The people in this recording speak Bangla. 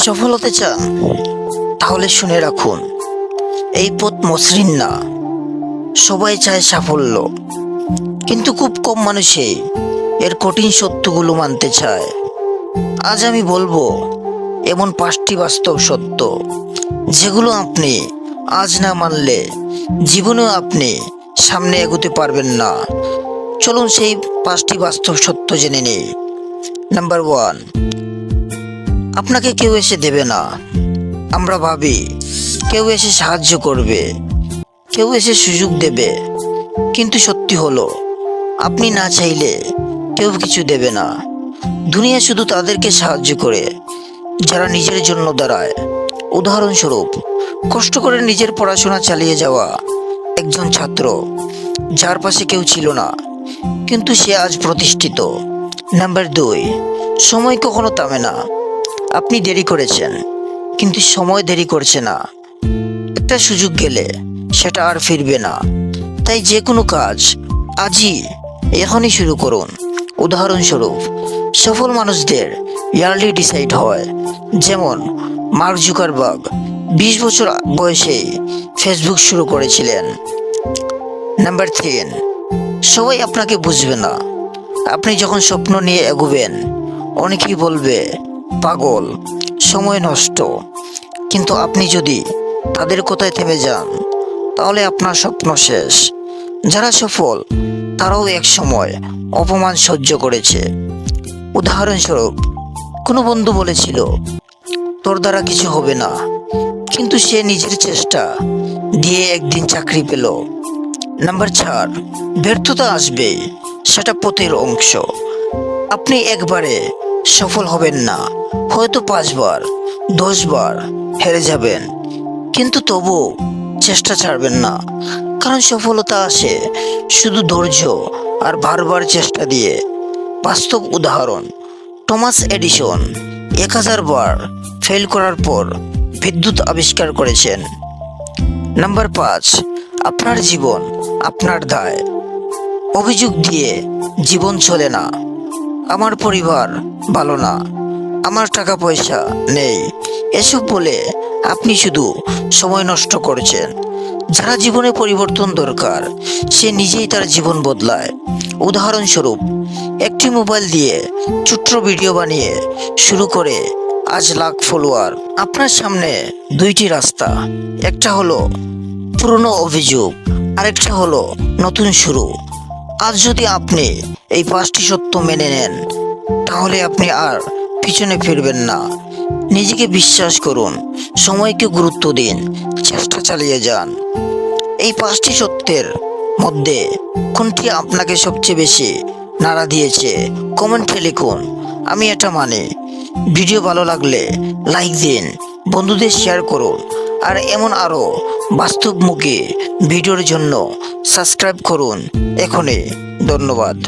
সফল হতে চান? তাহলে শুনে রাখুন, এই পথ মসৃণ না। সবাই চায় সাফল্য, কিন্তু খুব কম মানুষই এর কঠিন সত্যগুলো মানতে চায়। আজ আমি বলবো এমন 5টি বাস্তব সত্য, যেগুলো আপনি আজ না মানলে জীবনেও আপনি সামনে এগোতে পারবেন না। চলুন সেই 5টি বাস্তব সত্য জেনে নেই। নাম্বার 1, আপনাকে কেউ এসে দেবে না। আমরা ভাবি কেউ এসে সাহায্য করবে, কেউ এসে সুযোগ দেবে, কিন্তু সত্যি হলো আপনি না চাইলে কেউ কিছু দেবে না। দুনিয়া শুধু তাদেরকে সাহায্য করে যারা নিজের জন্য দাঁড়ায়। উদাহরণস্বরূপ, কষ্ট করে নিজের পড়াশোনা চালিয়ে যাওয়া একজন ছাত্র, যার পাশে কেউ ছিল না, কিন্তু সে আজ প্রতিষ্ঠিত। নাম্বার 2, সময় কখনো থামে না। আপনি দেরি করেছেন, কিন্তু সময় দেরি করছে না। একটা সুযোগ গেলে সেটা আর ফিরবে না। তাই যে কোনো কাজ আজই, এখনই শুরু করুন। উদাহরণস্বরূপ, সফল মানুষদের ইয়ারলি ডিসাইড হয়। যেমন মার্ক জুকারবার্গ 20 বছর বয়সেই ফেসবুক শুরু করেছিলেন। নাম্বার 3, সবাই আপনাকে বুঝবে না। আপনি যখন স্বপ্ন নিয়ে এগোবেন, অনেকেই বলবে পাগল, সময় নষ্ট। কিন্তু আপনি যদি তাদের কথায় থেমে যান, তাহলে আপনার স্বপ্ন শেষ। যারা সফল তারাও এক সময় অপমান সহ্য করেছে। উদাহরণস্বরূপ, কোনো বন্ধু বলেছিল তোর দ্বারা কিছু হবে না, কিন্তু সে নিজের চেষ্টা দিয়ে একদিন চাকরি পেল। নাম্বার 4, ব্যর্থতা আসবে, সেটা পথের অংশ। আপনি একবারে সফল হবেন না, হয়তো 5 বার 10 বার হেরে যাবেন, কিন্তু তবু চেষ্টা ছাড়বেন না। কারণ সফলতা আসে শুধু ধৈর্য আর বারবার চেষ্টা দিয়ে। বাস্তব উদাহরণ, টমাস এডিসন 1000 বার ফেল করার পর বিদ্যুৎ আবিষ্কার করেছেন। নাম্বার 5, আপনার জীবন আপনার দায়। অভিযোগ দিয়ে জীবন চলে না। আমার পরিবার ভালো না, আমার টাকা পয়সা নেই, এসব বলে আপনি শুধু সময় নষ্ট করছেন। যারা জীবনে পরিবর্তন দরকার, সে নিজেই তার জীবন বদলায়। উদাহরণস্বরূপ, একটি মোবাইল দিয়ে ছোট্ট ভিডিও বানিয়ে শুরু করে আজ লাখ ফলোয়ার। আপনার সামনে 2টি রাস্তা, একটা হলো পুরনো অভিযোগ, আরেকটা হলো নতুন শুরু। আজ যদি আপনি এই 5টি সত্য মেনে নেন, তাহলে আপনি আর পিছনে ফিরবেন না। নিজেকে বিশ্বাস করুন, সময়কে গুরুত্ব দিন, চেষ্টা চালিয়ে যান। এই 5টি সত্যের মধ্যে কোনটি আপনাকে সবচেয়ে বেশি নাড়া দিয়েছে কমেন্টে লিখুন, আমি এটা মানি। ভিডিও ভালো লাগলে লাইক দিন, বন্ধুদের শেয়ার করুন, আর এমন আরও বাস্তবমুখী ভিডিওর জন্য সাবস্ক্রাইব করুন এখনই। ধন্যবাদ।